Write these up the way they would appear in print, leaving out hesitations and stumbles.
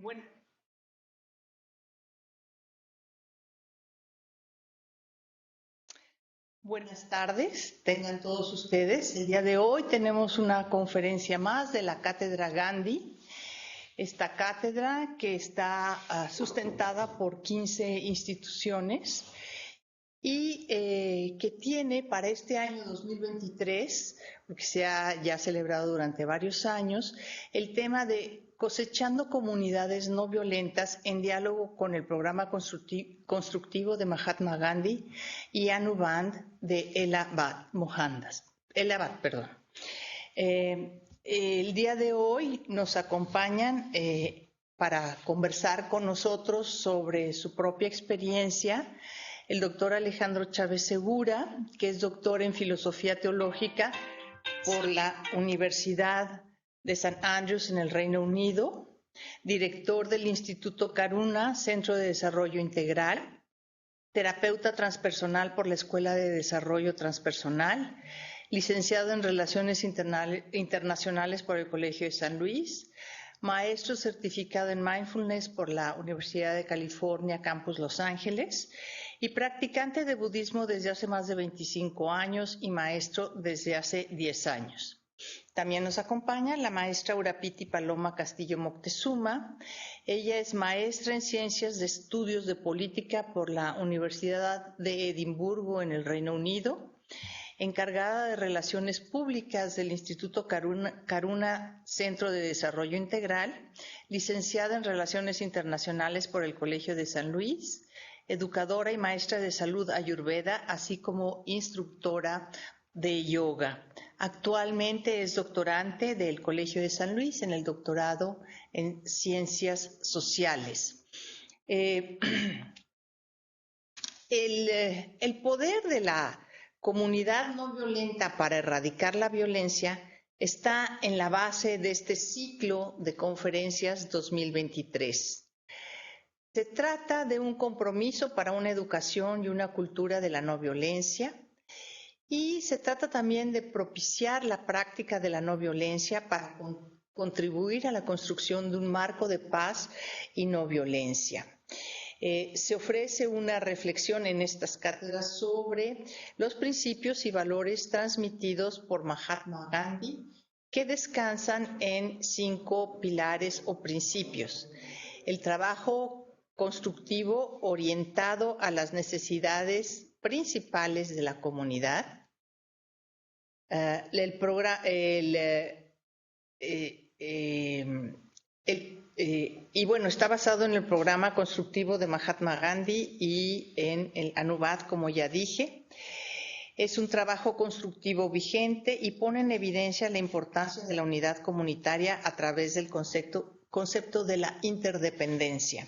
Bueno, buenas tardes, tengan todos ustedes. El día de hoy tenemos una conferencia más de la Cátedra Gandhi. Esta cátedra que está sustentada por 15 instituciones y que tiene para este año 2023, porque se ha ya celebrado durante varios años, el tema de cosechando comunidades no violentas en diálogo con el programa constructivo de Mahatma Gandhi y Anubandh de Allahabad, Mohandas. El día de hoy nos acompañan para conversar con nosotros sobre su propia experiencia el doctor Alejandro Chávez Segura, que es doctor en Filosofía Teológica por la Universidad de St. Andrews en el Reino Unido, director del Instituto Karuna, Centro de Desarrollo Integral, terapeuta transpersonal por la Escuela de Desarrollo Transpersonal, licenciado en Relaciones Internacionales por el Colegio de San Luis, maestro certificado en Mindfulness por la Universidad de California, Campus Los Ángeles, y practicante de budismo desde hace más de 25 años y maestro desde hace 10 años. También nos acompaña la maestra Urapiti Paloma Castillo Moctezuma. Ella es maestra en Ciencias de Estudios de Política por la Universidad de Edimburgo en el Reino Unido, encargada de Relaciones Públicas del Instituto Karuna Centro de Desarrollo Integral, licenciada en Relaciones Internacionales por el Colegio de San Luis, educadora y maestra de salud ayurveda, así como instructora de yoga. Actualmente es doctorante del Colegio de San Luis en el doctorado en Ciencias Sociales. El poder de la comunidad no violenta para erradicar la violencia está en la base de este ciclo de conferencias 2023. Se trata de un compromiso para una educación y una cultura de la no violencia, y se trata también de propiciar la práctica de la no violencia para contribuir a la construcción de un marco de paz y no violencia. Se ofrece una reflexión en estas cátedras sobre los principios y valores transmitidos por Mahatma Gandhi, que descansan en 5 pilares o principios. El trabajo constructivo orientado a las necesidades principales de la comunidad. Está basado en el programa constructivo de Mahatma Gandhi y en el Anubandh, como ya dije. Es un trabajo constructivo vigente y pone en evidencia la importancia de la unidad comunitaria a través del concepto de la interdependencia.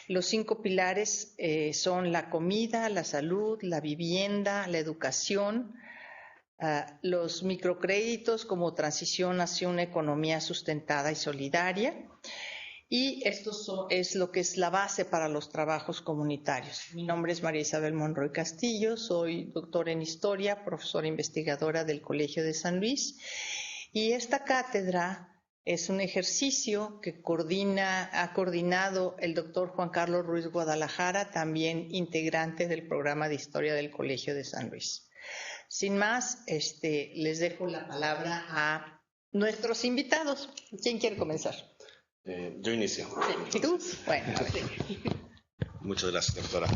Los 5 pilares son la comida, la salud, la vivienda, la educación, los microcréditos como transición hacia una economía sustentada y solidaria. Y esto es lo que es la base para los trabajos comunitarios. Mi nombre es María Isabel Monroy Castillo, soy doctora en Historia, profesora investigadora del Colegio de San Luis, y esta cátedra es un ejercicio que ha coordinado el doctor Juan Carlos Ruiz Guadalajara, también integrante del programa de Historia del Colegio de San Luis. Sin más, les dejo la palabra a nuestros invitados. ¿Quién quiere comenzar? Yo inicio. ¿Y tú? Bueno, a ver. Muchas gracias, doctora.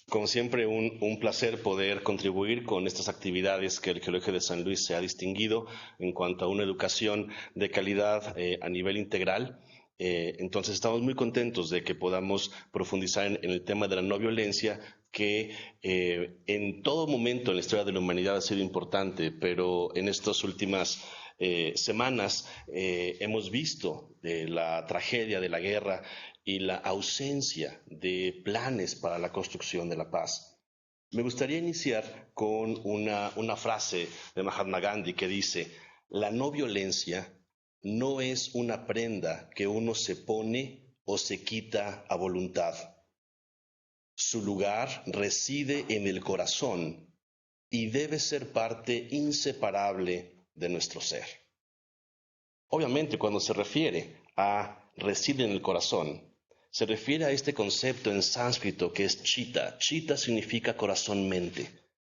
Como siempre, un placer poder contribuir con estas actividades que el Colegio de San Luis se ha distinguido en cuanto a una educación de calidad a nivel integral. Entonces estamos muy contentos de que podamos profundizar en el tema de la no violencia, que en todo momento en la historia de la humanidad ha sido importante, pero en estas últimas semanas hemos visto la tragedia de la guerra y la ausencia de planes para la construcción de la paz. Me gustaría iniciar con una frase de Mahatma Gandhi que dice: la no violencia no es una prenda que uno se pone o se quita a voluntad. Su lugar reside en el corazón y debe ser parte inseparable de nuestro ser. Obviamente, cuando se refiere a reside en el corazón, se refiere a este concepto en sánscrito que es chitta. Chitta significa corazón-mente.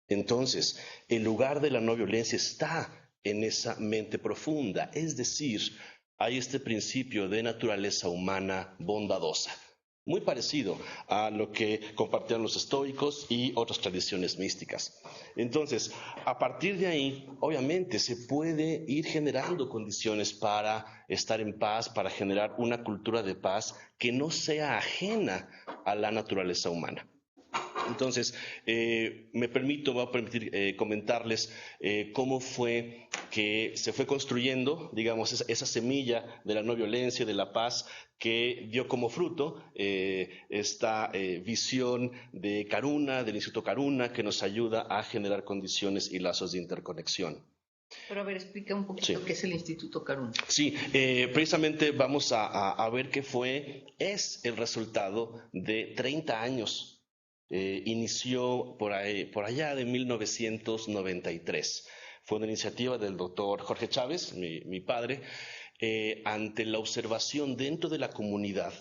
Entonces, el lugar de la no violencia está en esa mente profunda, es decir, hay este principio de naturaleza humana bondadosa, muy parecido a lo que compartían los estoicos y otras tradiciones místicas. Entonces, a partir de ahí, obviamente, se puede ir generando condiciones para estar en paz, para generar una cultura de paz que no sea ajena a la naturaleza humana. Entonces, voy a permitir comentarles cómo fue que se fue construyendo, digamos, esa semilla de la no violencia, de la paz, que dio como fruto esta visión de Karuna, del Instituto Karuna, que nos ayuda a generar condiciones y lazos de interconexión. Pero a ver, explica un poquito qué es el Instituto Karuna. Sí, precisamente vamos a ver qué es el resultado de 30 años. Inició por allá de 1993. Fue una iniciativa del doctor Jorge Chávez, mi padre, ante la observación dentro de la comunidad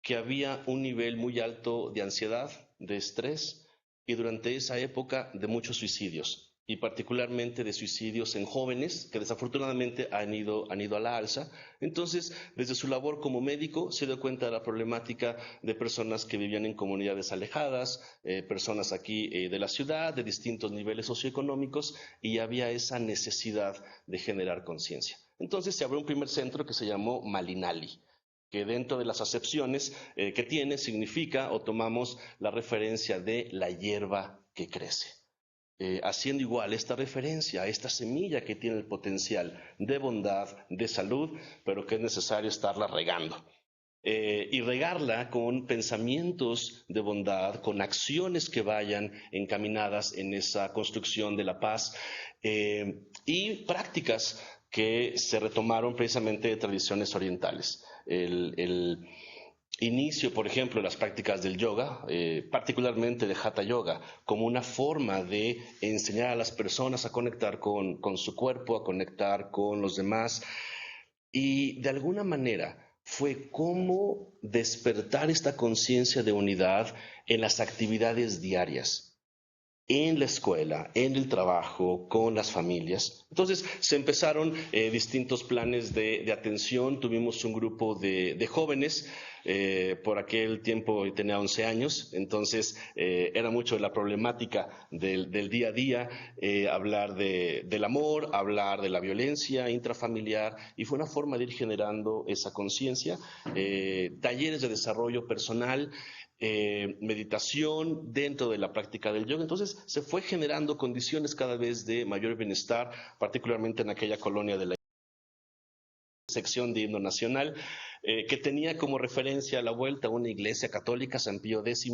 que había un nivel muy alto de ansiedad, de estrés y durante esa época de muchos suicidios, y particularmente de suicidios en jóvenes que desafortunadamente han ido a la alza. Entonces, desde su labor como médico, se dio cuenta de la problemática de personas que vivían en comunidades alejadas, personas aquí de la ciudad, de distintos niveles socioeconómicos, y había esa necesidad de generar conciencia. Entonces se abrió un primer centro que se llamó Malinali, que dentro de las acepciones que tiene significa, o tomamos la referencia de la hierba que crece. Haciendo igual esta referencia a esta semilla que tiene el potencial de bondad, de salud, pero que es necesario estarla regando. Y regarla con pensamientos de bondad, con acciones que vayan encaminadas en esa construcción de la paz y prácticas que se retomaron precisamente de tradiciones orientales. El inicio, por ejemplo, de las prácticas del yoga, particularmente de Hatha Yoga, como una forma de enseñar a las personas a conectar con su cuerpo, a conectar con los demás, y de alguna manera fue cómo despertar esta conciencia de unidad en las actividades diarias, en la escuela, en el trabajo, con las familias. Entonces se empezaron distintos planes de atención. Tuvimos un grupo de jóvenes. Por aquel tiempo tenía 11 años, entonces era mucho de la problemática del día a día, hablar del amor, hablar de la violencia intrafamiliar, y fue una forma de ir generando esa conciencia. Talleres de desarrollo personal, meditación dentro de la práctica del yoga. Entonces se fue generando condiciones cada vez de mayor bienestar, particularmente en aquella colonia de la sección de himno nacional, que tenía como referencia a la vuelta una iglesia católica, San Pío X,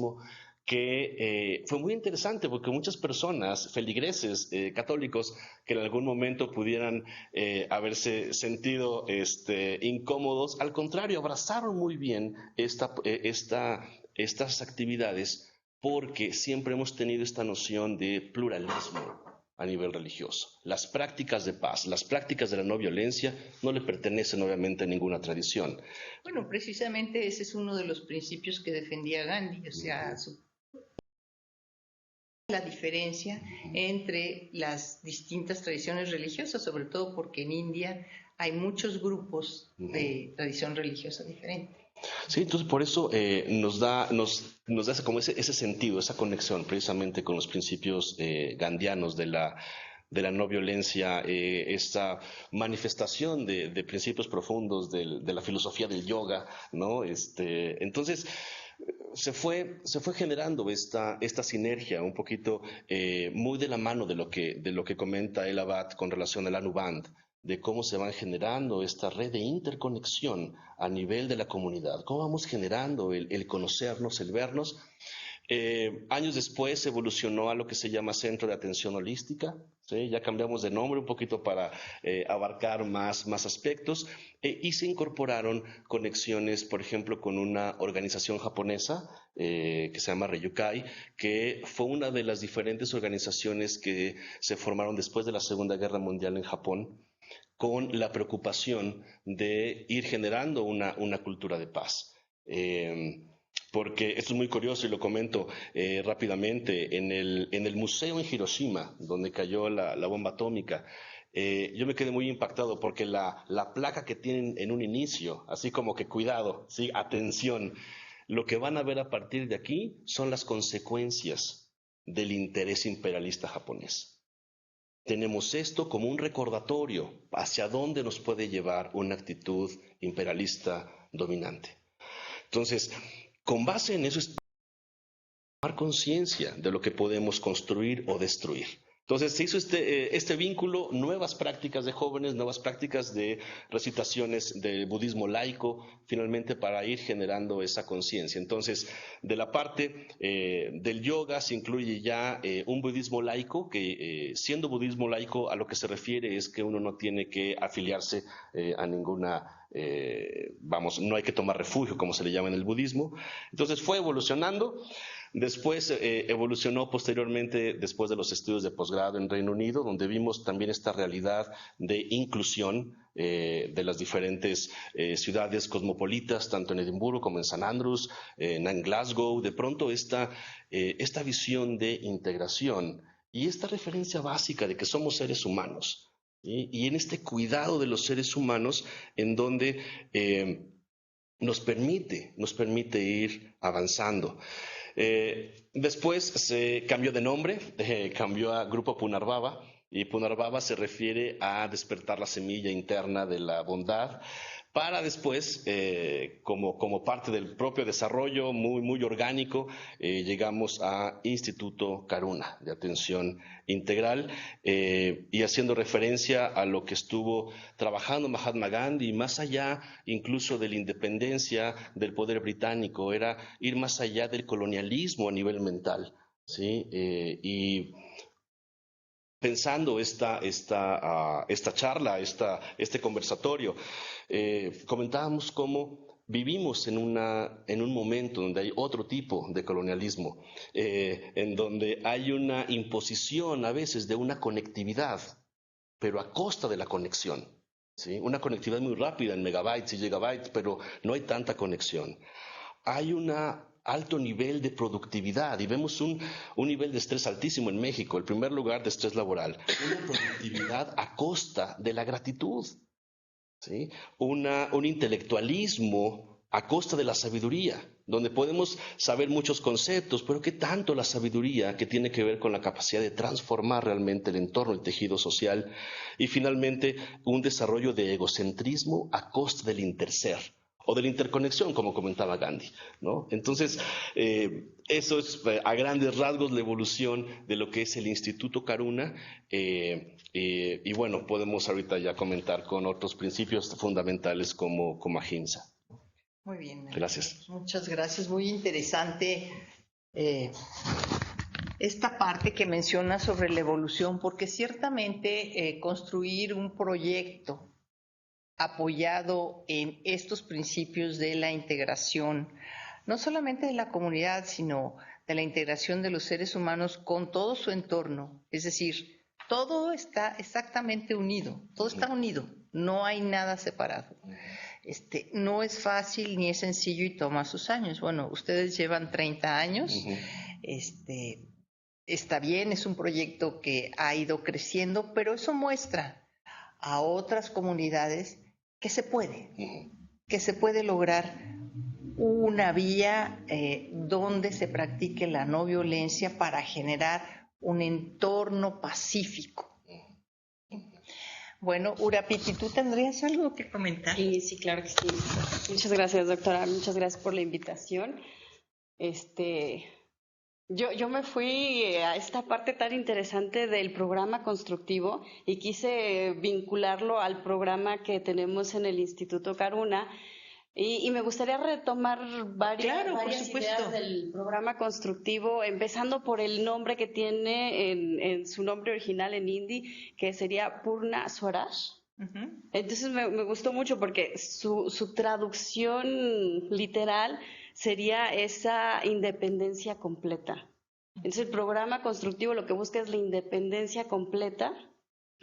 que fue muy interesante porque muchas personas, feligreses católicos, que en algún momento pudieran haberse sentido incómodos, al contrario, abrazaron muy bien estas actividades, porque siempre hemos tenido esta noción de pluralismo a nivel religioso. Las prácticas de paz, las prácticas de la no violencia no le pertenecen obviamente a ninguna tradición. Bueno, precisamente ese es uno de los principios que defendía Gandhi, o sea, la diferencia entre las distintas tradiciones religiosas, sobre todo porque en India hay muchos grupos de tradición religiosa diferente. Sí, entonces por eso nos da como ese sentido, esa conexión precisamente con los principios gandhianos de la no violencia, esta manifestación de principios profundos de la filosofía del yoga, ¿no? Entonces se fue generando esta sinergia un poquito muy de la mano de lo que comenta el Abad con relación al Anubandh, de cómo se van generando esta red de interconexión a nivel de la comunidad, cómo vamos generando el conocernos, el vernos. Años después evolucionó a lo que se llama Centro de Atención Holística, ¿sí? Ya cambiamos de nombre un poquito para abarcar más aspectos, y se incorporaron conexiones, por ejemplo, con una organización japonesa que se llama Ryukai, que fue una de las diferentes organizaciones que se formaron después de la Segunda Guerra Mundial en Japón, con la preocupación de ir generando una cultura de paz. Porque esto es muy curioso y lo comento rápidamente. En el museo en Hiroshima, donde cayó la bomba atómica, yo me quedé muy impactado porque la placa que tienen en un inicio, así como que cuidado, ¿sí? Atención, lo que van a ver a partir de aquí son las consecuencias del interés imperialista japonés. Tenemos esto como un recordatorio hacia dónde nos puede llevar una actitud imperialista dominante. Entonces, con base en eso es tomar conciencia de lo que podemos construir o destruir. Entonces se hizo este vínculo, nuevas prácticas de jóvenes, nuevas prácticas de recitaciones del budismo laico, finalmente para ir generando esa conciencia. Entonces, de la parte del yoga se incluye ya un budismo laico, que siendo budismo laico a lo que se refiere es que uno no tiene que afiliarse a ninguna... no hay que tomar refugio, como se le llama en el budismo. Entonces fue evolucionando. Después evolucionó posteriormente, después de los estudios de posgrado en Reino Unido, donde vimos también esta realidad de inclusión de las diferentes ciudades cosmopolitas, tanto en Edimburgo como en St. Andrews, en Glasgow. De pronto esta visión de integración y esta referencia básica de que somos seres humanos. Y en este cuidado de los seres humanos, en donde nos permite ir avanzando. Después se cambió de nombre, cambió a Grupo Punarbaba, y Punarbaba se refiere a despertar la semilla interna de la bondad, para después, como parte del propio desarrollo muy orgánico, llegamos a Instituto Karuna, de atención integral, y haciendo referencia a lo que estuvo trabajando Mahatma Gandhi, más allá incluso de la independencia del poder británico, era ir más allá del colonialismo a nivel mental, ¿sí? Y pensando esta charla, este conversatorio, comentábamos cómo vivimos en un momento donde hay otro tipo de colonialismo, en donde hay una imposición a veces de una conectividad, pero a costa de la conexión. ¿Sí? Una conectividad muy rápida en megabytes y gigabytes, pero no hay tanta conexión. Hay una alto nivel de productividad y vemos un nivel de estrés altísimo en México, el primer lugar de estrés laboral, una productividad a costa de la gratitud, ¿sí? Un intelectualismo a costa de la sabiduría, donde podemos saber muchos conceptos, pero ¿qué tanto la sabiduría que tiene que ver con la capacidad de transformar realmente el entorno, el tejido social? Y finalmente, un desarrollo de egocentrismo a costa del interser o de la interconexión, como comentaba Gandhi, ¿no? Entonces, eso es a grandes rasgos la evolución de lo que es el Instituto Karuna, y bueno, podemos ahorita ya comentar con otros principios fundamentales como Ahimsa. Muy bien. Gracias. Muchas gracias, muy interesante esta parte que menciona sobre la evolución, porque ciertamente construir un proyecto apoyado en estos principios de la integración, no solamente de la comunidad, sino de la integración de los seres humanos con todo su entorno. Es decir, todo está exactamente unido, todo está unido, no hay nada separado. No es fácil ni es sencillo y toma sus años. Bueno, ustedes llevan 30 años, está bien, es un proyecto que ha ido creciendo, pero eso muestra a otras comunidades que se puede lograr una vía donde se practique la no violencia para generar un entorno pacífico. Bueno, Urapiti, ¿tú tendrías algo que comentar? Sí, claro que sí. Muchas gracias, doctora. Muchas gracias por la invitación. Yo me fui a esta parte tan interesante del programa constructivo y quise vincularlo al programa que tenemos en el Instituto Karuna. Y me gustaría retomar varias ideas del programa constructivo, empezando por el nombre que tiene en su nombre original en hindi, que sería Purna Swaraj. Uh-huh. Entonces me gustó mucho porque su traducción literal sería esa independencia completa. Entonces el programa constructivo lo que busca es la independencia completa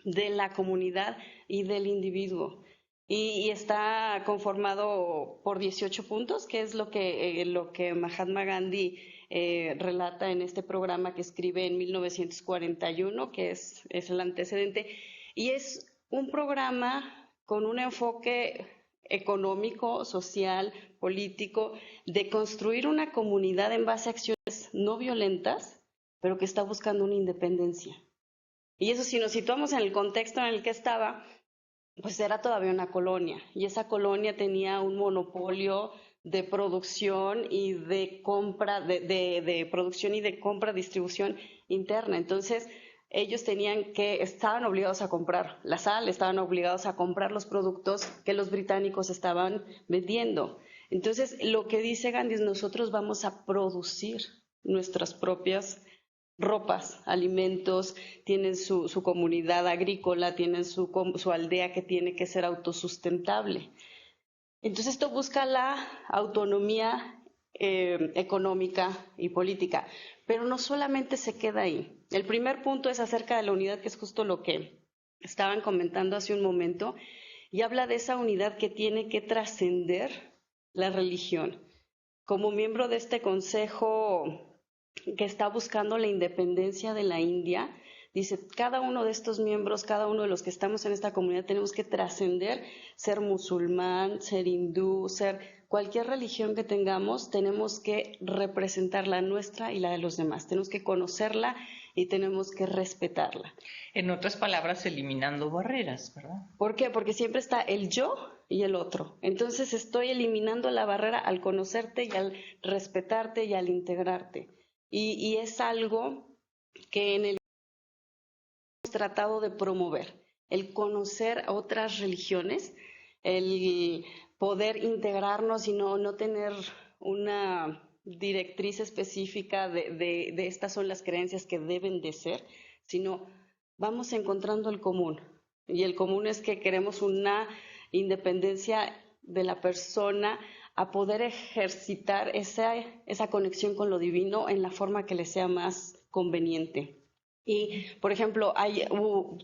de la comunidad y del individuo. Y está conformado por 18 puntos, que es lo que Mahatma Gandhi relata en este programa que escribe en 1941, que es el antecedente. Y es un programa con un enfoque económico, social, político, de construir una comunidad en base a acciones no violentas, pero que está buscando una independencia. Y eso, si nos situamos en el contexto en el que estaba, pues era todavía una colonia, y esa colonia tenía un monopolio de producción y de compra, de producción y de compra, distribución interna. Entonces, ellos estaban obligados a comprar la sal, estaban obligados a comprar los productos que los británicos estaban vendiendo. Entonces, lo que dice Gandhi es: nosotros vamos a producir nuestras propias ropas, alimentos, tienen su comunidad agrícola, tienen su aldea que tiene que ser autosustentable. Entonces esto busca la autonomía económica y política, pero no solamente se queda ahí. El primer punto es acerca de la unidad, que es justo lo que estaban comentando hace un momento, y habla de esa unidad que tiene que trascender la religión. Como miembro de este consejo que está buscando la independencia de la India, dice: cada uno de estos miembros, cada uno de los que estamos en esta comunidad, tenemos que trascender ser musulmán, ser hindú, ser cualquier religión que tengamos, tenemos que representar la nuestra y la de los demás, tenemos que conocerla y tenemos que respetarla. En otras palabras, eliminando barreras, ¿verdad? ¿Por qué? Porque siempre está el yo y el otro. Entonces estoy eliminando la barrera al conocerte y al respetarte y al integrarte. Y es algo que en el hemos tratado de promover, el conocer otras religiones, el poder integrarnos y no tener una directriz específica de estas son las creencias que deben de ser, sino vamos encontrando el común. Y el común es que queremos una independencia de la persona, a poder ejercitar esa conexión con lo divino en la forma que le sea más conveniente. Y, por ejemplo,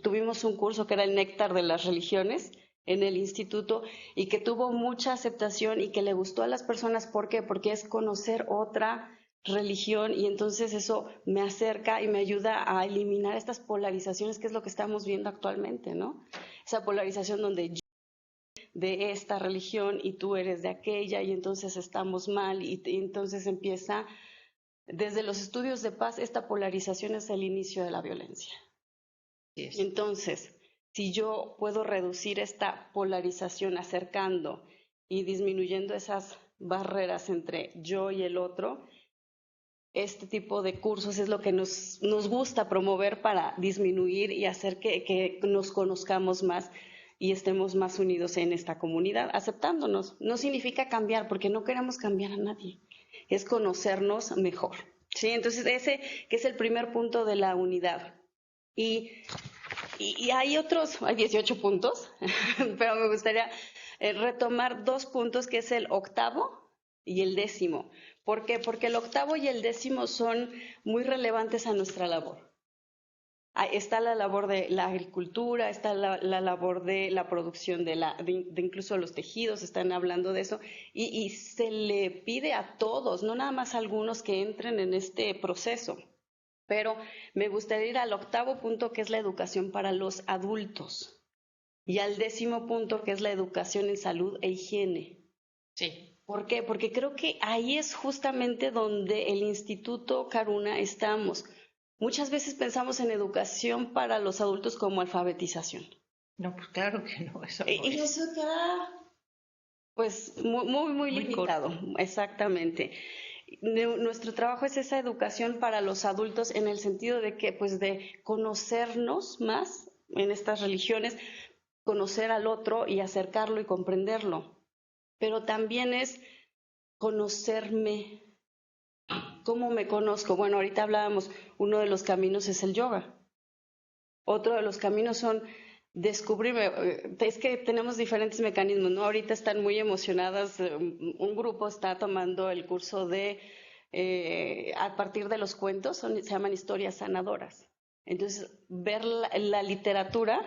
tuvimos un curso que era el Néctar de las Religiones en el instituto, y que tuvo mucha aceptación y que le gustó a las personas. ¿Por qué? Porque es conocer otra religión, y entonces eso me acerca y me ayuda a eliminar estas polarizaciones, que es lo que estamos viendo actualmente, ¿no? Esa polarización donde yo de esta religión y tú eres de aquella, y entonces estamos mal, y entonces empieza, desde los estudios de paz, esta polarización es el inicio de la violencia. Yes. Entonces, si yo puedo reducir esta polarización acercando y disminuyendo esas barreras entre yo y el otro, este tipo de cursos es lo que nos gusta promover para disminuir y hacer que nos conozcamos más y estemos más unidos en esta comunidad, aceptándonos. No significa cambiar, porque no queremos cambiar a nadie, es conocernos mejor, ¿sí? Entonces ese que es el primer punto de la unidad. Y hay 18 puntos, pero me gustaría retomar 2 puntos, que es el octavo y el 10º. ¿Por qué? Porque el octavo y el 10º son muy relevantes a nuestra labor. Está la labor de la agricultura, está la labor de la producción de incluso los tejidos, están hablando de eso, y se le pide a todos, no nada más a algunos, que entren en este proceso. Pero me gustaría ir al octavo punto, que es la educación para los adultos, y al 10º punto, que es la educación en salud e higiene. Sí. ¿Por qué? Porque creo que ahí es justamente donde el Instituto Karuna estamos. Muchas veces pensamos en educación para los adultos como alfabetización. No, pues claro que no. Eso no y es. eso queda, pues, muy limitado. Corto. Exactamente. Nuestro trabajo es esa educación para los adultos, en el sentido de que, pues, de conocernos más en estas religiones, conocer al otro y acercarlo y comprenderlo. Pero también es conocerme. ¿Cómo me conozco? Bueno, ahorita hablábamos, uno de los caminos es el yoga. Otro de los caminos son descubrirme. Es que tenemos diferentes mecanismos, ¿no? Ahorita están muy emocionadas. Un grupo está tomando el curso de, a partir de los cuentos, se llaman historias sanadoras. Entonces, ver la literatura,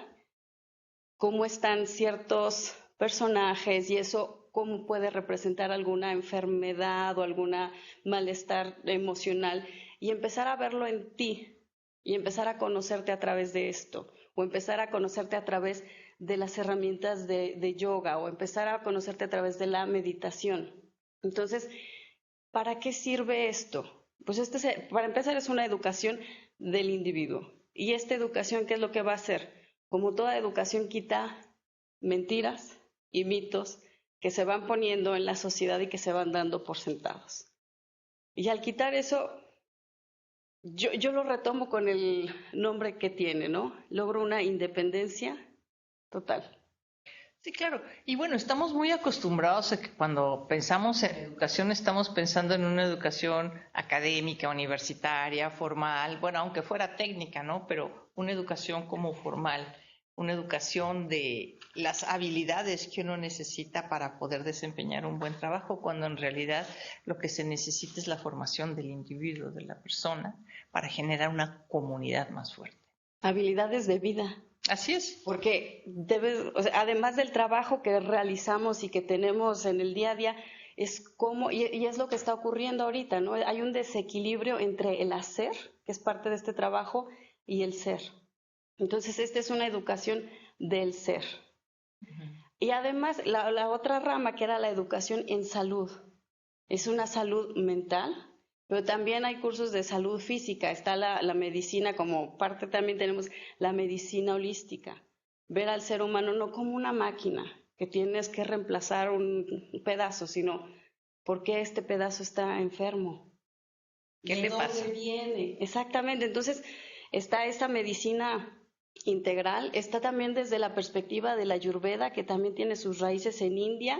cómo están ciertos personajes y eso, cómo puede representar alguna enfermedad o alguna malestar emocional y empezar a verlo en ti y empezar a conocerte a través de esto o empezar a conocerte a través de las herramientas de yoga o empezar a conocerte a través de la meditación. Entonces, ¿para qué sirve esto? Pues para empezar es una educación del individuo. Y esta educación, ¿qué es lo que va a hacer? Como toda educación quita mentiras y mitos que se van poniendo en la sociedad y que se van dando por sentados. Y al quitar eso, yo lo retomo con el nombre que tiene, ¿no? Logro una independencia total. Sí, claro. Y bueno, estamos muy acostumbrados a que cuando pensamos en educación estamos pensando en una educación académica, universitaria, formal, bueno, aunque fuera técnica, ¿no? Pero una educación como formal, una educación de las habilidades que uno necesita para poder desempeñar un buen trabajo, cuando en realidad lo que se necesita es la formación del individuo, de la persona, para generar una comunidad más fuerte. Habilidades de vida. Así es. Porque además del trabajo que realizamos y que tenemos en el día a día, es como, y es lo que está ocurriendo ahorita, ¿no? Hay un desequilibrio entre el hacer, que es parte de este trabajo, y el ser. Entonces, esta es una educación del ser. Y además, la otra rama, que era la educación en salud, es una salud mental, pero también hay cursos de salud física, está la medicina como parte, también tenemos la medicina holística, ver al ser humano no como una máquina que tienes que reemplazar un pedazo, sino por qué este pedazo está enfermo. ¿Qué le pasa? ¿De dónde viene? Exactamente, entonces está esa medicina integral, está también desde la perspectiva de la Ayurveda, que también tiene sus raíces en India,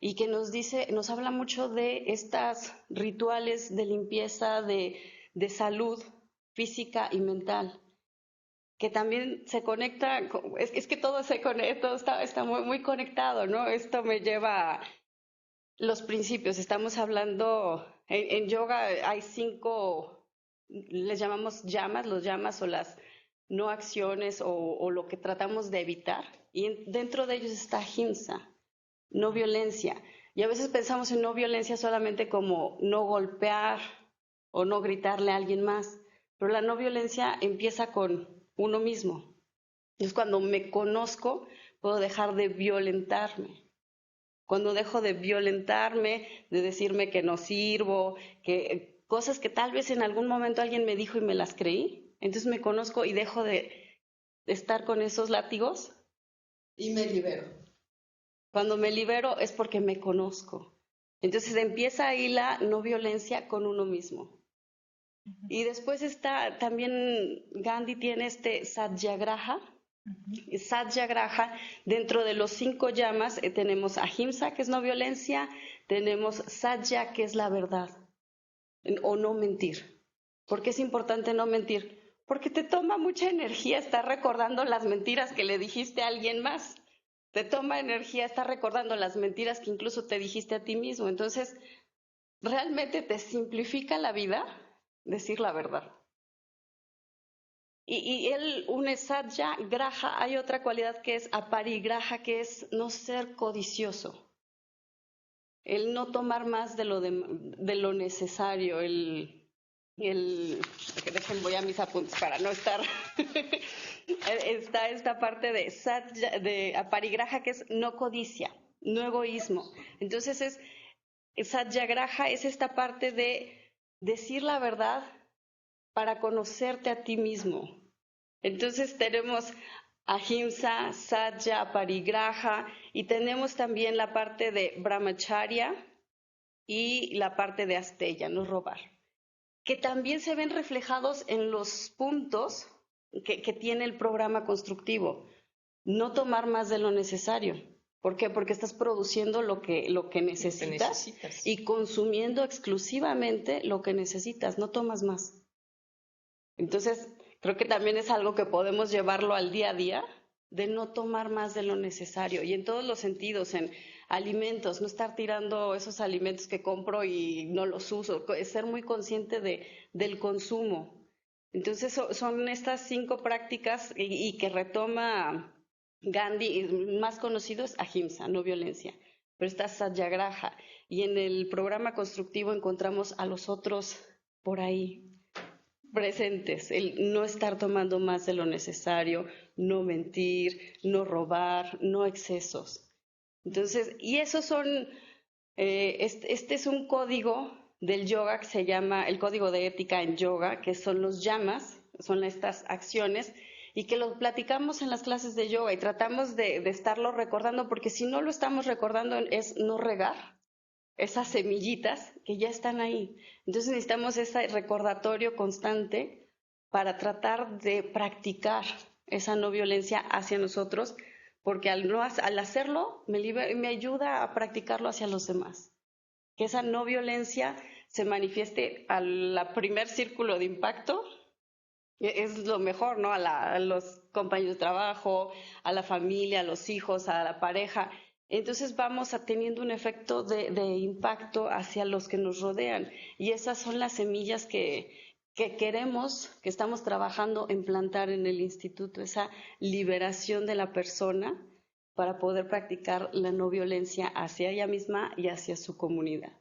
y que nos habla mucho de estos rituales de limpieza, de salud física y mental, que también se conecta, es que todo se conecta, todo está muy, muy conectado, ¿no? Esto me lleva a los principios, estamos hablando, en yoga hay 5, les llamamos llamas, los llamas o las no acciones o lo que tratamos de evitar, y dentro de ellos está ahimsa, no violencia. Y a veces pensamos en no violencia solamente como no golpear o no gritarle a alguien más, pero la no violencia empieza con uno mismo. Es cuando me conozco, puedo dejar de violentarme. Cuando dejo de violentarme, de decirme que no sirvo, que cosas que tal vez en algún momento alguien me dijo y me las creí, entonces me conozco y dejo de estar con esos látigos y me libero. Cuando me libero es porque me conozco. Entonces empieza ahí la no violencia con uno mismo. Y después está, también Gandhi tiene este Satyagraha. Satyagraha, dentro de los 5 llamas tenemos ahimsa, que es no violencia, tenemos satya, que es la verdad, o no mentir. ¿Por qué es importante no mentir? Porque te toma mucha energía estar recordando las mentiras que le dijiste a alguien más. Te toma energía estar recordando las mentiras que incluso te dijiste a ti mismo. Entonces, realmente te simplifica la vida decir la verdad. Y él une satyagraha, hay otra cualidad que es aparigraha, que es no ser codicioso. El no tomar más de lo necesario, voy a mis apuntes para no estar. Está esta parte de aparigraha, que es no codicia, no egoísmo. Entonces satyagraha es esta parte de decir la verdad para conocerte a ti mismo. Entonces tenemos ahimsa, satya, aparigraha, y tenemos también la parte de brahmacharya y la parte de asteya, no robar, que también se ven reflejados en los puntos que tiene el programa constructivo. No tomar más de lo necesario. ¿Por qué? Porque estás produciendo lo que necesitas y consumiendo exclusivamente lo que necesitas, no tomas más. Entonces, creo que también es algo que podemos llevarlo al día a día, de no tomar más de lo necesario, y en todos los sentidos, en alimentos, no estar tirando esos alimentos que compro y no los uso, es ser muy consciente del consumo. Entonces son estas 5 prácticas y que retoma Gandhi, más conocido es Ahimsa, no violencia, pero está Satyagraha. Y en el programa constructivo encontramos a los otros por ahí presentes, el no estar tomando más de lo necesario, no mentir, no robar, no excesos. Entonces, y esos son, este es un código del yoga que se llama el código de ética en yoga, que son los yamas, son estas acciones, y que lo platicamos en las clases de yoga y tratamos de estarlo recordando, porque si no lo estamos recordando es no regar esas semillitas que ya están ahí. Entonces necesitamos ese recordatorio constante para tratar de practicar esa no violencia hacia nosotros, porque al hacerlo me ayuda a practicarlo hacia los demás. Que esa no violencia se manifieste al primer círculo de impacto, es lo mejor, ¿no? A los compañeros de trabajo, a la familia, a los hijos, a la pareja. Entonces vamos teniendo un efecto de impacto hacia los que nos rodean. Y esas son las semillas que queremos, que estamos trabajando en plantar en el instituto, esa liberación de la persona para poder practicar la no violencia hacia ella misma y hacia su comunidad.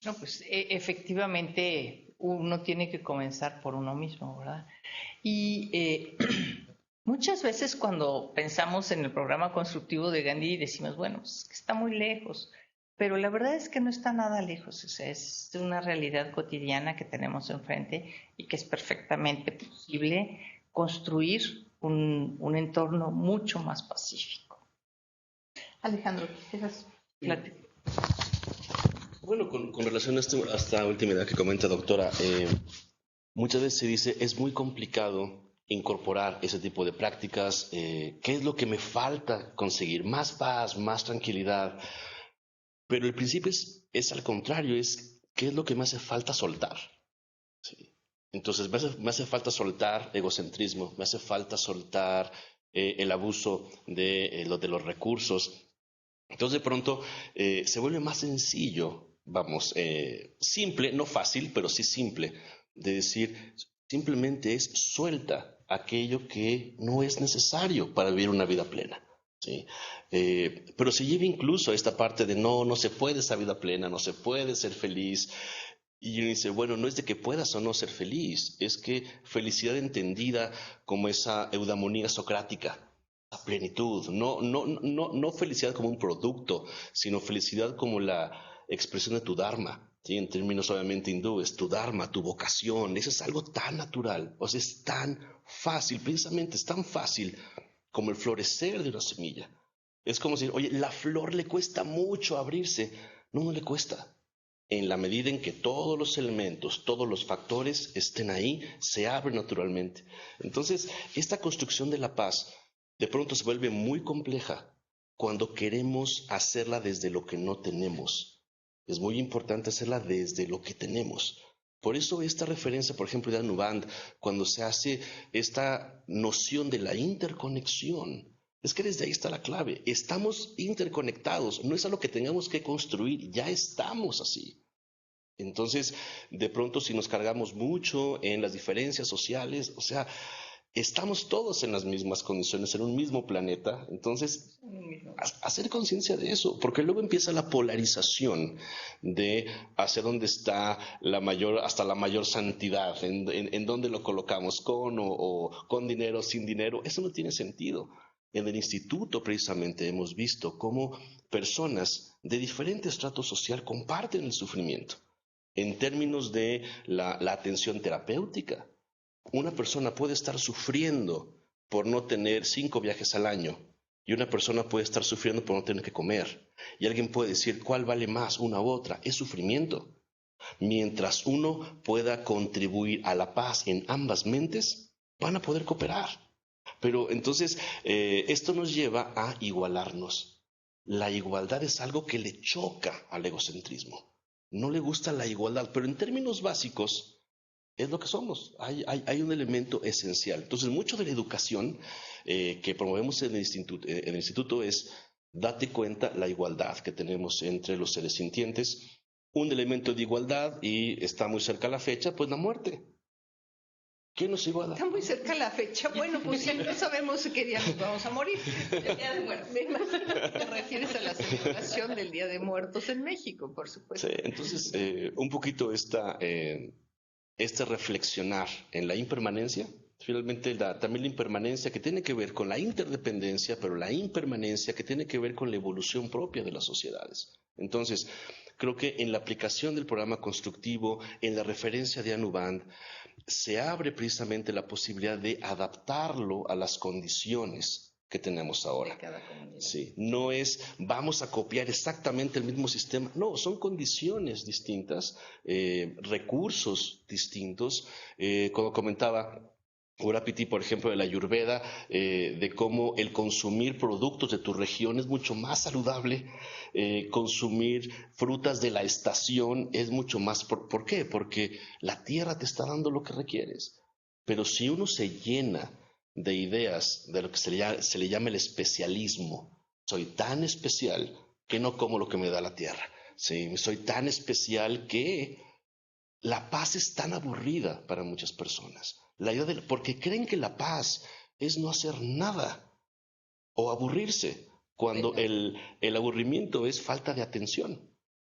No, pues efectivamente uno tiene que comenzar por uno mismo, ¿verdad? Y muchas veces cuando pensamos en el programa constructivo de Gandhi decimos, bueno, pues está muy lejos, pero la verdad es que no está nada lejos, o sea, es una realidad cotidiana que tenemos enfrente y que es perfectamente posible construir un entorno mucho más pacífico. Alejandro, ¿quisieras platicar? Bueno, con relación a esta última idea que comenta, doctora, muchas veces se dice es muy complicado incorporar ese tipo de prácticas. ¿Qué es lo que me falta conseguir? Más paz, más tranquilidad. Pero el principio es al contrario, es qué es lo que me hace falta soltar. ¿Sí? Entonces me hace falta soltar egocentrismo, me hace falta soltar el abuso de los recursos. Entonces de pronto se vuelve más sencillo, vamos, simple, no fácil, pero sí simple, de decir, simplemente es suelta aquello que no es necesario para vivir una vida plena. ¿Sí? Pero se lleva incluso a esta parte de no se puede esa vida plena, no se puede ser feliz. Y uno dice, bueno, no es de que puedas o no ser feliz, es que felicidad entendida como esa eudamonía socrática, la plenitud, no felicidad como un producto, sino felicidad como la expresión de tu dharma, ¿sí? En términos obviamente hindúes, tu dharma, tu vocación, eso es algo tan natural, o sea, es tan fácil, precisamente es tan fácil como el florecer de una semilla. Es como decir, oye, la flor le cuesta mucho abrirse, no le cuesta. En la medida en que todos los elementos, todos los factores estén ahí, se abren naturalmente. Entonces, esta construcción de la paz de pronto se vuelve muy compleja cuando queremos hacerla desde lo que no tenemos. Es muy importante hacerla desde lo que tenemos. Por eso esta referencia, por ejemplo, de Anuband, cuando se hace esta noción de la interconexión, es que desde ahí está la clave. Estamos interconectados, no es algo que tengamos que construir, ya estamos así. Entonces, de pronto si nos cargamos mucho en las diferencias sociales, o sea, estamos todos en las mismas condiciones, en un mismo planeta. Entonces, hacer conciencia de eso, porque luego empieza la polarización de hacia dónde está hasta la mayor santidad, en dónde lo colocamos, con o con dinero, sin dinero. Eso no tiene sentido. En el instituto precisamente hemos visto cómo personas de diferente estrato social comparten el sufrimiento. En términos de la atención terapéutica, una persona puede estar sufriendo por no tener 5 viajes al año y una persona puede estar sufriendo por no tener que comer. Y alguien puede decir, ¿cuál vale más, una u otra? Es sufrimiento. Mientras uno pueda contribuir a la paz en ambas mentes, van a poder cooperar. Pero entonces, esto nos lleva a igualarnos. La igualdad es algo que le choca al egocentrismo. No le gusta la igualdad, pero en términos básicos es lo que somos. Hay un elemento esencial. Entonces, mucho de la educación que promovemos en el instituto es date cuenta la igualdad que tenemos entre los seres sintientes. Un elemento de igualdad, y está muy cerca la fecha, pues la muerte. ¿Qué nos iba a dar? Está muy cerca la fecha. Bueno, pues sí, no sabemos qué día nos vamos a morir. El Día de Muertos. Me imagino que te refieres a la celebración del Día de Muertos en México, por supuesto. Sí, entonces, un poquito este reflexionar en la impermanencia, finalmente también la impermanencia que tiene que ver con la interdependencia, pero la impermanencia que tiene que ver con la evolución propia de las sociedades. Entonces, creo que en la aplicación del programa constructivo, en la referencia de Anuband, se abre precisamente la posibilidad de adaptarlo a las condiciones que tenemos ahora. De cada comunidad. Sí, no es vamos a copiar exactamente el mismo sistema, no, son condiciones distintas, recursos distintos. Como comentaba Urapiti, por ejemplo, de la Ayurveda, de cómo el consumir productos de tu región es mucho más saludable, consumir frutas de la estación es mucho más. ¿Por qué? Porque la tierra te está dando lo que requieres. Pero si uno se llena de ideas de lo que se le llama el especialismo, soy tan especial que no como lo que me da la tierra. Sí, soy tan especial que la paz es tan aburrida para muchas personas. Porque creen que la paz es no hacer nada o aburrirse, cuando el aburrimiento es falta de atención.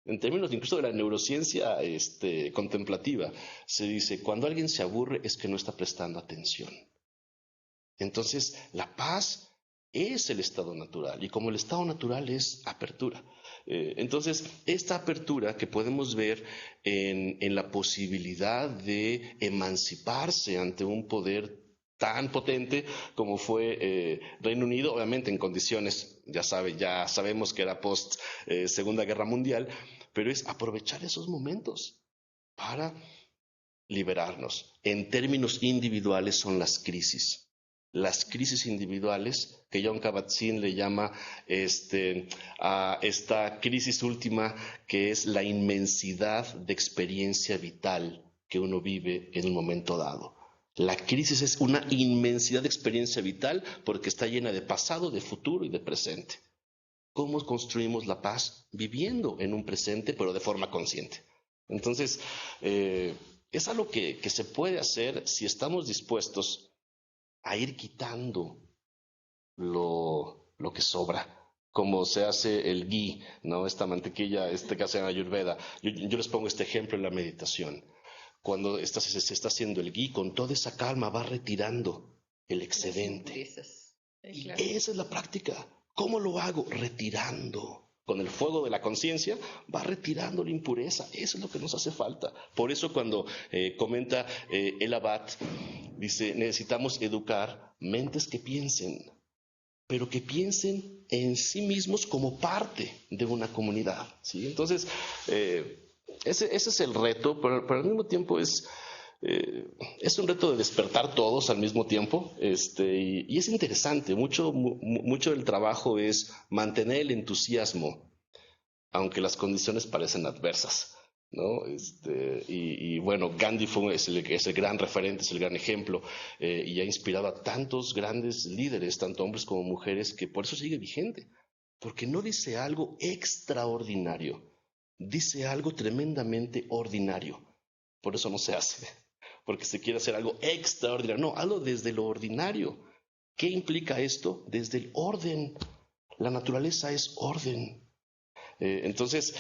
En términos incluso de la neurociencia contemplativa, se dice, cuando alguien se aburre es que no está prestando atención. Entonces, la paz es el estado natural, y como el estado natural es apertura. Entonces, esta apertura que podemos ver en la posibilidad de emanciparse ante un poder tan potente como fue Reino Unido, obviamente en condiciones, ya sabemos que era post Segunda Guerra Mundial, pero es aprovechar esos momentos para liberarnos. En términos individuales son las crisis. Las crisis individuales, que Jon Kabat-Zinn le llama a esta crisis última, que es la inmensidad de experiencia vital que uno vive en un momento dado. La crisis es una inmensidad de experiencia vital porque está llena de pasado, de futuro y de presente. ¿Cómo construimos la paz? Viviendo en un presente, pero de forma consciente. Entonces, es algo que se puede hacer si estamos dispuestos a ir quitando lo que sobra, como se hace el ghee, ¿no? Esta mantequilla que hacen en Ayurveda. Yo les pongo este ejemplo en la meditación. Cuando se está haciendo el ghee, con toda esa calma va retirando el excedente. Y claro, esa es la práctica. ¿Cómo lo hago? Retirando. Con el fuego de la conciencia va retirando la impureza. Eso es lo que nos hace falta. Por eso cuando comenta el Abad, dice, necesitamos educar mentes que piensen, pero que piensen en sí mismos como parte de una comunidad, ¿sí? Entonces, ese es el reto, pero al mismo tiempo es un reto de despertar todos al mismo tiempo, y es interesante. Mucho del trabajo es mantener el entusiasmo, aunque las condiciones parecen adversas, ¿no? Y bueno, Gandhi es el gran referente, es el gran ejemplo, y ha inspirado a tantos grandes líderes, tanto hombres como mujeres, que por eso sigue vigente, porque no dice algo extraordinario, dice algo tremendamente ordinario. Por eso no se hace, porque se quiere hacer algo extraordinario. No, algo desde lo ordinario. ¿Qué implica esto? Desde el orden. La naturaleza es orden. Entonces,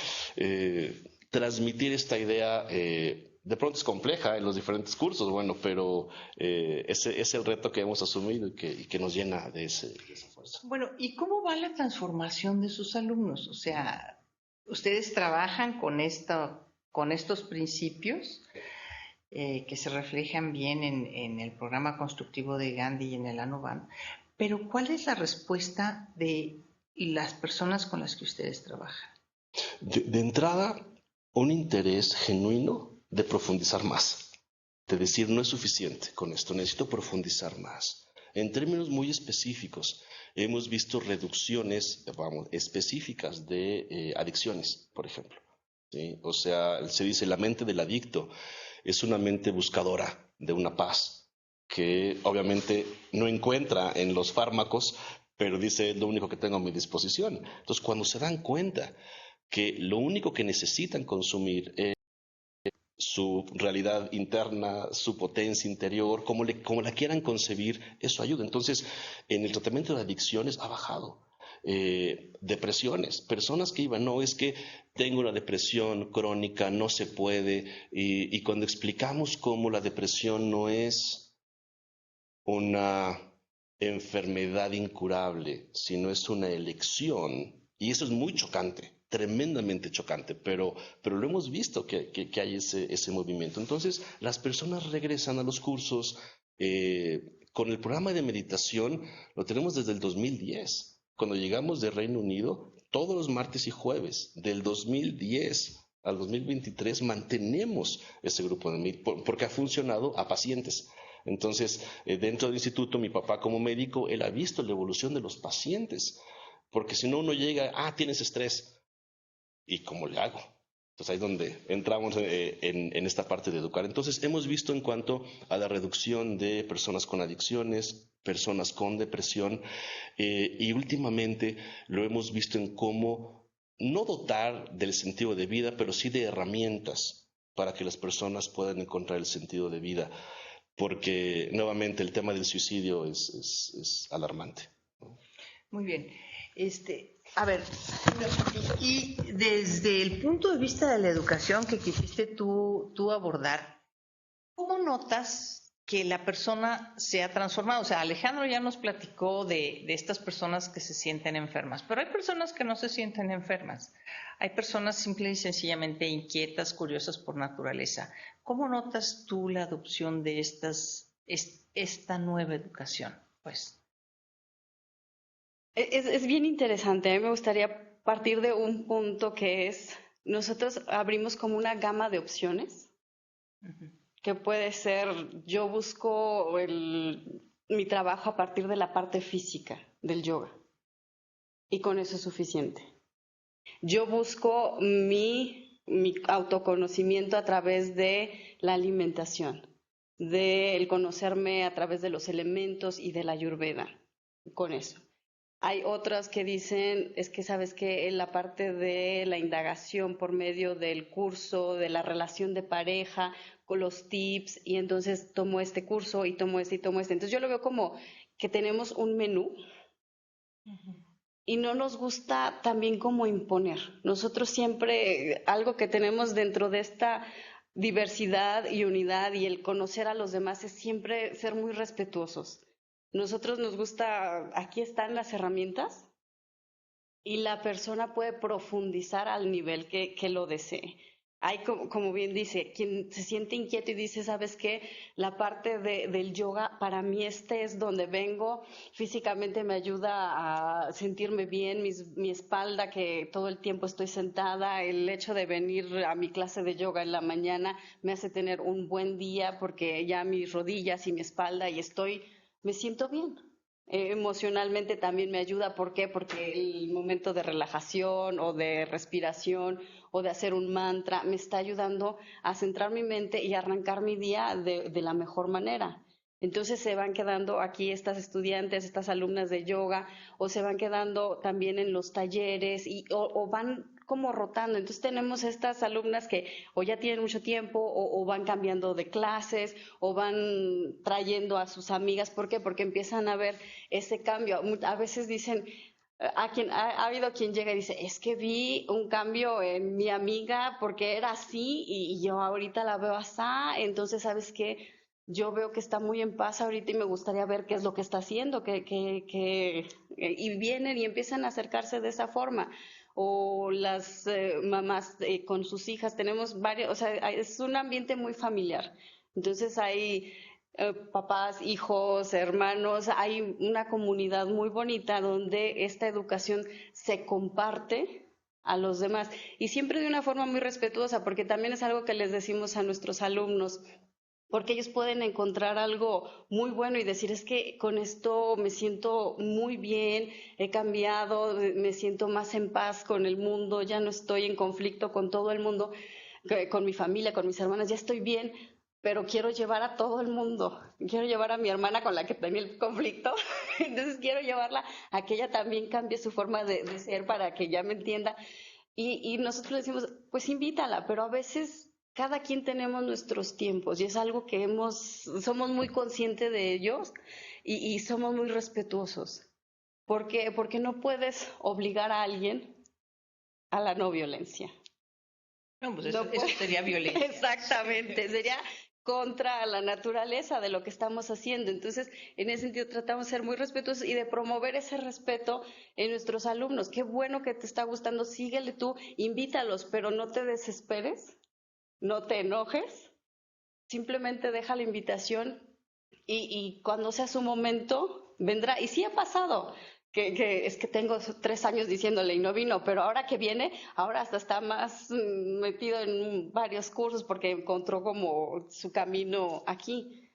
transmitir esta idea de pronto es compleja en los diferentes cursos, bueno, pero ese es el reto que hemos asumido y que nos llena de esa fuerza. Bueno, ¿y cómo va la transformación de sus alumnos? O sea, ¿ustedes trabajan con estos principios que se reflejan bien en el programa constructivo de Gandhi y en el Anuband? Pero ¿cuál es la respuesta de las personas con las que ustedes trabajan? De entrada, un interés genuino de profundizar más, de decir, no es suficiente con esto, necesito profundizar más. En términos muy específicos, hemos visto reducciones, específicas de adicciones, por ejemplo, ¿sí? O sea, se dice, la mente del adicto es una mente buscadora de una paz, que obviamente no encuentra en los fármacos, pero dice, es lo único que tengo a mi disposición. Entonces, cuando se dan cuenta que lo único que necesitan consumir es su realidad interna, su potencia interior, como la quieran concebir, eso ayuda. Entonces, en el tratamiento de adicciones ha bajado. Depresiones, personas que iban, no, es que tengo una depresión crónica, no se puede, y cuando explicamos cómo la depresión no es una enfermedad incurable, sino es una elección, y eso es muy chocante, tremendamente chocante, pero lo hemos visto que hay ese movimiento. Entonces, las personas regresan a los cursos. Con el programa de meditación lo tenemos desde el 2010. Cuando llegamos de Reino Unido, todos los martes y jueves, del 2010 al 2023, mantenemos ese grupo de porque ha funcionado a pacientes. Entonces, dentro del instituto, mi papá como médico, él ha visto la evolución de los pacientes, porque si no uno llega, tienes estrés, ¿y cómo le hago? Entonces ahí es donde entramos en esta parte de educar. Entonces hemos visto en cuanto a la reducción de personas con adicciones, personas con depresión, y últimamente lo hemos visto en cómo no dotar del sentido de vida, pero sí de herramientas para que las personas puedan encontrar el sentido de vida, porque nuevamente el tema del suicidio es alarmante. Muy bien. A ver, y desde el punto de vista de la educación que quisiste tú abordar, ¿cómo notas que la persona se ha transformado? O sea, Alejandro ya nos platicó de estas personas que se sienten enfermas, pero hay personas que no se sienten enfermas. Hay personas simple y sencillamente inquietas, curiosas por naturaleza. ¿Cómo notas tú la adopción de esta nueva educación? Pues. Es bien interesante. A mí me gustaría partir de un punto que es, nosotros abrimos como una gama de opciones, que puede ser, yo busco mi trabajo a partir de la parte física del yoga, y con eso es suficiente. Yo busco mi autoconocimiento a través de la alimentación, del conocerme a través de los elementos y de la Ayurveda, con eso. Hay otras que dicen, es que sabes que en la parte de la indagación por medio del curso, de la relación de pareja, con los tips, y entonces tomo este curso y tomo este y tomo este. Entonces yo lo veo como que tenemos un menú y no nos gusta también como imponer. Nosotros siempre, algo que tenemos dentro de esta diversidad y unidad y el conocer a los demás es siempre ser muy respetuosos. Nosotros nos gusta, aquí están las herramientas y la persona puede profundizar al nivel que lo desee. Hay, como bien dice, quien se siente inquieto y dice, ¿sabes qué? La parte del yoga, para mí es donde vengo, físicamente me ayuda a sentirme bien, mi espalda, que todo el tiempo estoy sentada, el hecho de venir a mi clase de yoga en la mañana me hace tener un buen día porque ya mis rodillas y mi espalda me siento bien. Emocionalmente también me ayuda, ¿por qué? Porque el momento de relajación o de respiración o de hacer un mantra me está ayudando a centrar mi mente y arrancar mi día de la mejor manera. Entonces se van quedando aquí estas estudiantes, estas alumnas de yoga, o se van quedando también en los talleres o van como rotando. Entonces tenemos estas alumnas que o ya tienen mucho tiempo o van cambiando de clases o van trayendo a sus amigas. ¿Por qué? Porque empiezan a ver ese cambio. A veces dicen, ha habido quien llega y dice, es que vi un cambio en mi amiga porque era así y yo ahorita la veo así, entonces, ¿sabes qué? Yo veo que está muy en paz ahorita y me gustaría ver qué es lo que está haciendo, y vienen y empiezan a acercarse de esa forma. O las mamás con sus hijas, tenemos varios, o sea, es un ambiente muy familiar. Entonces hay papás, hijos, hermanos, hay una comunidad muy bonita donde esta educación se comparte a los demás y siempre de una forma muy respetuosa, porque también es algo que les decimos a nuestros alumnos, porque ellos pueden encontrar algo muy bueno y decir, es que con esto me siento muy bien, he cambiado, me siento más en paz con el mundo, ya no estoy en conflicto con todo el mundo, con mi familia, con mis hermanas, ya estoy bien, pero quiero llevar a todo el mundo, quiero llevar a mi hermana con la que tenía el conflicto, entonces quiero llevarla a que ella también cambie su forma de ser para que ya me entienda. Y nosotros le decimos, pues invítala, pero a veces cada quien tenemos nuestros tiempos y es algo que somos muy conscientes de ellos y somos muy respetuosos. Porque no puedes obligar a alguien a la no violencia. No, pues eso sería violencia. Exactamente, sería contra la naturaleza de lo que estamos haciendo. Entonces, en ese sentido, tratamos de ser muy respetuosos y de promover ese respeto en nuestros alumnos. Qué bueno que te está gustando, síguele tú, invítalos, pero no te desesperes, no te enojes, simplemente deja la invitación y cuando sea su momento, vendrá. Y sí ha pasado. Que es que tengo 3 años diciéndole y no vino, pero ahora que viene, ahora hasta está más metido en varios cursos porque encontró como su camino aquí.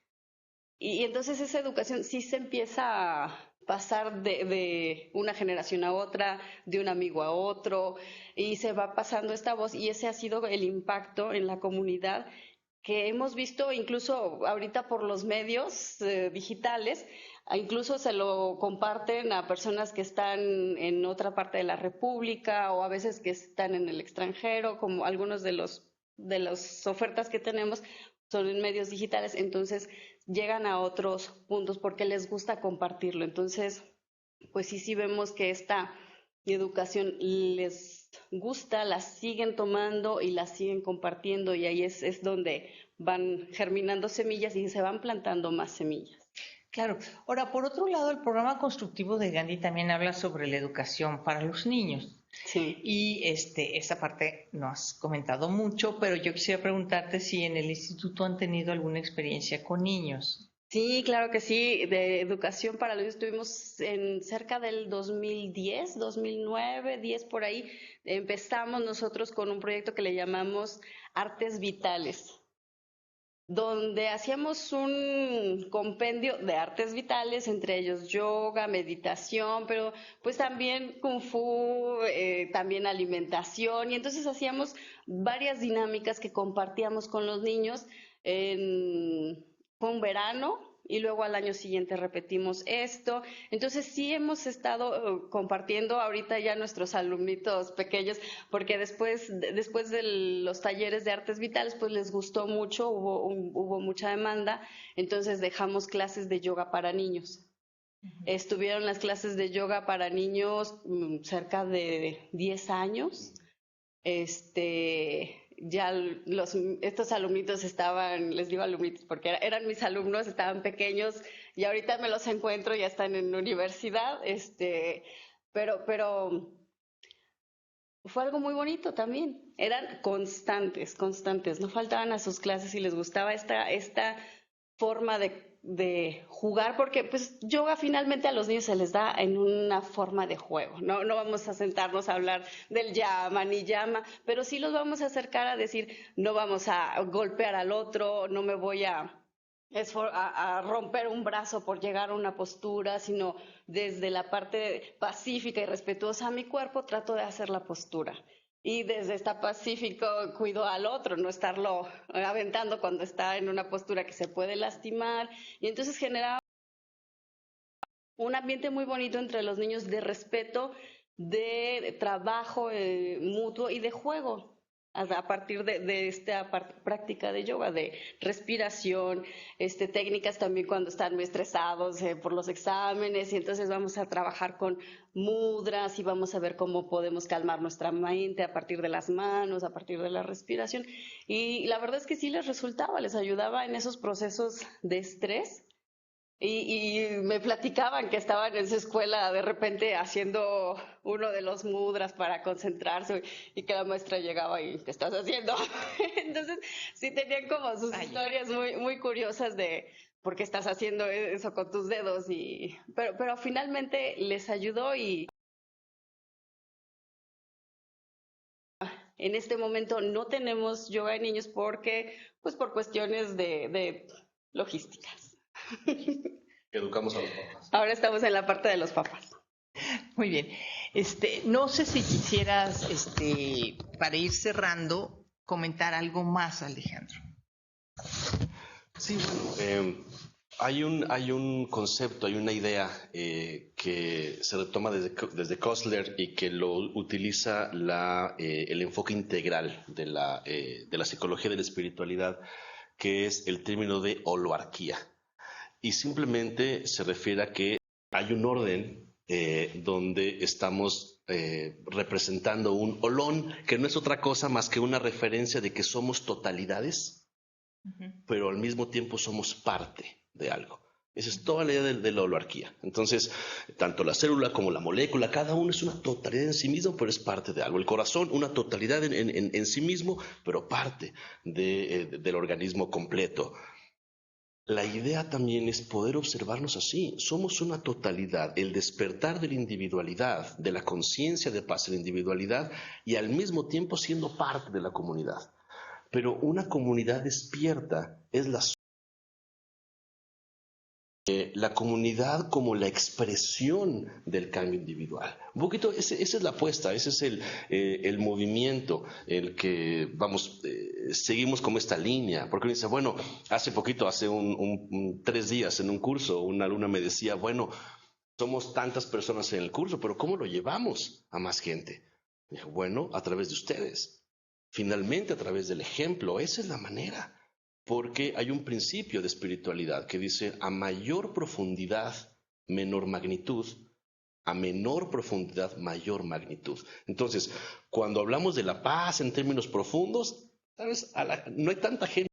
Y entonces esa educación sí se empieza a pasar de una generación a otra, de un amigo a otro, y se va pasando esta voz y ese ha sido el impacto en la comunidad que hemos visto incluso ahorita por los medios digitales. Incluso se lo comparten a personas que están en otra parte de la República o a veces que están en el extranjero, como algunos de las ofertas que tenemos son en medios digitales, entonces llegan a otros puntos porque les gusta compartirlo. Entonces, pues sí vemos que esta educación les gusta, la siguen tomando y la siguen compartiendo y ahí es donde van germinando semillas y se van plantando más semillas. Claro. Ahora, por otro lado, el programa constructivo de Gandhi también habla sobre la educación para los niños. Sí. Y esa parte no has comentado mucho, pero yo quisiera preguntarte si en el instituto han tenido alguna experiencia con niños. Sí, claro que sí. De educación para los niños estuvimos en cerca del 2010, 2009, 10 por ahí. Empezamos nosotros con un proyecto que le llamamos Artes Vitales, donde hacíamos un compendio de artes vitales, entre ellos yoga, meditación, pero pues también kung fu, también alimentación, y entonces hacíamos varias dinámicas que compartíamos con los niños. Fue un verano y luego al año siguiente repetimos esto. Entonces sí hemos estado compartiendo ahorita ya nuestros alumnitos pequeños, porque después de los talleres de artes vitales, pues les gustó mucho, hubo mucha demanda, entonces dejamos clases de yoga para niños. Estuvieron las clases de yoga para niños cerca de 10 años. Ya estos alumnitos estaban, les digo alumnitos porque eran mis alumnos, estaban pequeños y ahorita me los encuentro, ya están en universidad, pero fue algo muy bonito también. Eran constantes, no faltaban a sus clases y les gustaba esta forma de jugar, porque pues yoga finalmente a los niños se les da en una forma de juego, no vamos a sentarnos a hablar del llama ni llama, pero sí los vamos a acercar a decir, no vamos a golpear al otro, no me voy a romper un brazo por llegar a una postura, sino desde la parte pacífica y respetuosa a mi cuerpo trato de hacer la postura. Y desde esta pacífico cuido al otro, no estarlo aventando cuando está en una postura que se puede lastimar. Y entonces genera un ambiente muy bonito entre los niños de respeto, de trabajo mutuo y de juego. A partir de esta práctica de yoga, de respiración, técnicas también cuando están muy estresados por los exámenes, y entonces vamos a trabajar con mudras y vamos a ver cómo podemos calmar nuestra mente a partir de las manos, a partir de la respiración. Y la verdad es que sí les resultaba, les ayudaba en esos procesos de estrés. Y me platicaban que estaban en su escuela de repente haciendo uno de los mudras para concentrarse y que la maestra llegaba y ¿qué estás haciendo? Entonces sí tenían como sus historias muy, muy curiosas de por qué estás haciendo eso con tus dedos, pero finalmente les ayudó. Y en este momento no tenemos yoga de niños porque pues por cuestiones de logísticas. Educamos a los papás. Ahora estamos en la parte de los papás. Muy bien. No sé si quisieras, para ir cerrando, comentar algo más, Alejandro. Sí, bueno, Hay un concepto, hay una idea que se retoma desde Kostler y que lo utiliza el enfoque integral de la psicología de la espiritualidad, que es el término de holoarquía. Y simplemente se refiere a que hay un orden donde estamos representando un holón, que no es otra cosa más que una referencia de que somos totalidades, pero al mismo tiempo somos parte de algo. Esa es toda la idea de la holoarquía. Entonces, tanto la célula como la molécula, cada uno es una totalidad en sí mismo, pero es parte de algo. El corazón, una totalidad en sí mismo, pero parte del organismo completo. La idea también es poder observarnos así. Somos una totalidad, el despertar de la individualidad, de la conciencia de paz en la individualidad y al mismo tiempo siendo parte de la comunidad. Pero una comunidad despierta es la comunidad como la expresión del cambio individual. Un poquito, esa es la apuesta, ese es el movimiento, el que, seguimos como esta línea. Porque uno dice, bueno, hace 3 días en un curso, una alumna me decía, bueno, somos tantas personas en el curso, pero ¿cómo lo llevamos a más gente? Y dije, bueno, a través de ustedes. Finalmente, a través del ejemplo, esa es la manera. Porque hay un principio de espiritualidad que dice, a mayor profundidad, menor magnitud, a menor profundidad, mayor magnitud. Entonces, cuando hablamos de la paz en términos profundos, ¿sabes? No hay tanta gente,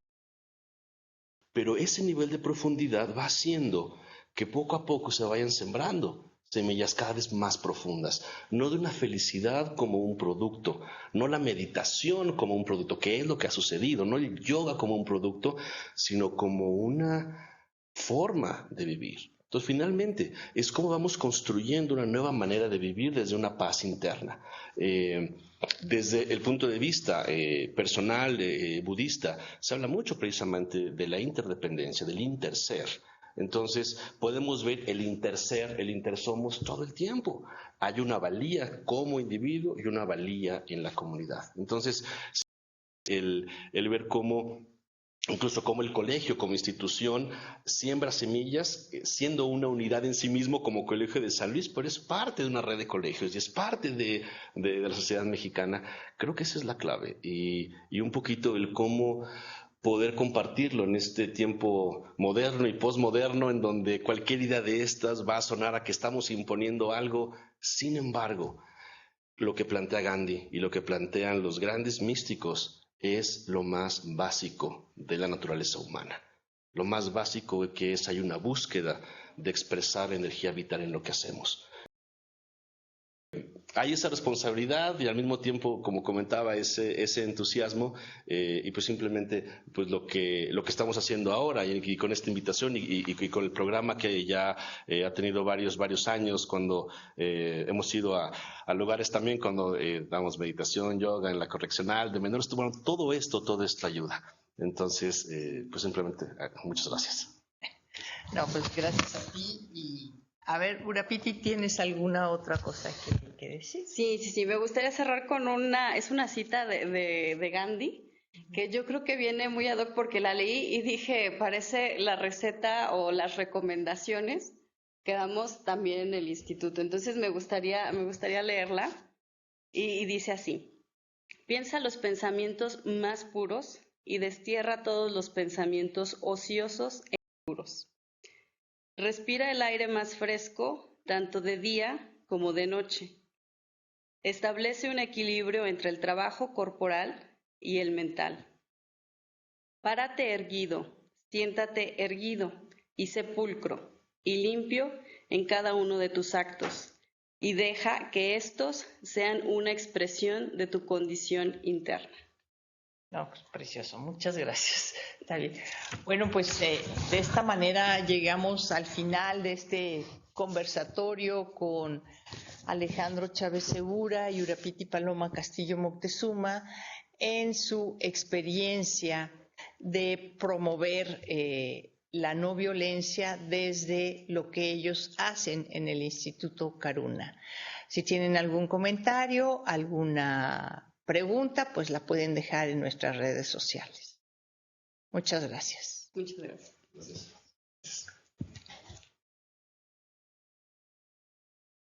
pero ese nivel de profundidad va haciendo que poco a poco se vayan sembrando semillas cada vez más profundas, no de una felicidad como un producto, no la meditación como un producto, que es lo que ha sucedido, no el yoga como un producto, sino como una forma de vivir. Entonces, finalmente, es como vamos construyendo una nueva manera de vivir desde una paz interna. Desde el punto de vista personal, budista, se habla mucho precisamente de la interdependencia, del interser. Entonces, podemos ver el interser, el intersomos todo el tiempo. Hay una valía como individuo y una valía en la comunidad. Entonces, el ver cómo, incluso como el colegio, como institución, siembra semillas, siendo una unidad en sí mismo como Colegio de San Luis, pero es parte de una red de colegios y es parte de la sociedad mexicana. Creo que esa es la clave y un poquito el cómo poder compartirlo en este tiempo moderno y posmoderno en donde cualquier idea de estas va a sonar a que estamos imponiendo algo. Sin embargo, lo que plantea Gandhi y lo que plantean los grandes místicos es lo más básico de la naturaleza humana. Lo más básico que es, hay una búsqueda de expresar energía vital en lo que hacemos. Hay esa responsabilidad y al mismo tiempo, como comentaba, ese entusiasmo y pues simplemente pues lo que estamos haciendo ahora y con esta invitación y con el programa que ya ha tenido varios años, cuando hemos ido a lugares también cuando damos meditación, yoga en la correccional de menores, bueno, todo esto ayuda. Entonces, pues simplemente muchas gracias. No, pues gracias a ti y a ver, Urapiti, ¿tienes alguna otra cosa que decir? Sí, me gustaría cerrar con es una cita de Gandhi, que yo creo que viene muy ad hoc porque la leí y dije, parece la receta o las recomendaciones que damos también en el instituto. Entonces me gustaría leerla y dice así: piensa los pensamientos más puros y destierra todos los pensamientos ociosos e impuros. Respira el aire más fresco, tanto de día como de noche. Establece un equilibrio entre el trabajo corporal y el mental. Párate erguido, siéntate erguido y sepulcro y limpio en cada uno de tus actos, y deja que estos sean una expresión de tu condición interna. No, pues precioso, muchas gracias. Está bien. Bueno, pues de esta manera llegamos al final de este conversatorio con Alejandro Chávez Segura y Urapiti Paloma Castillo Moctezuma en su experiencia de promover la no violencia desde lo que ellos hacen en el Instituto Karuna. Si tienen algún comentario, alguna pregunta, pues la pueden dejar en nuestras redes sociales. Muchas gracias. Muchas gracias. Gracias.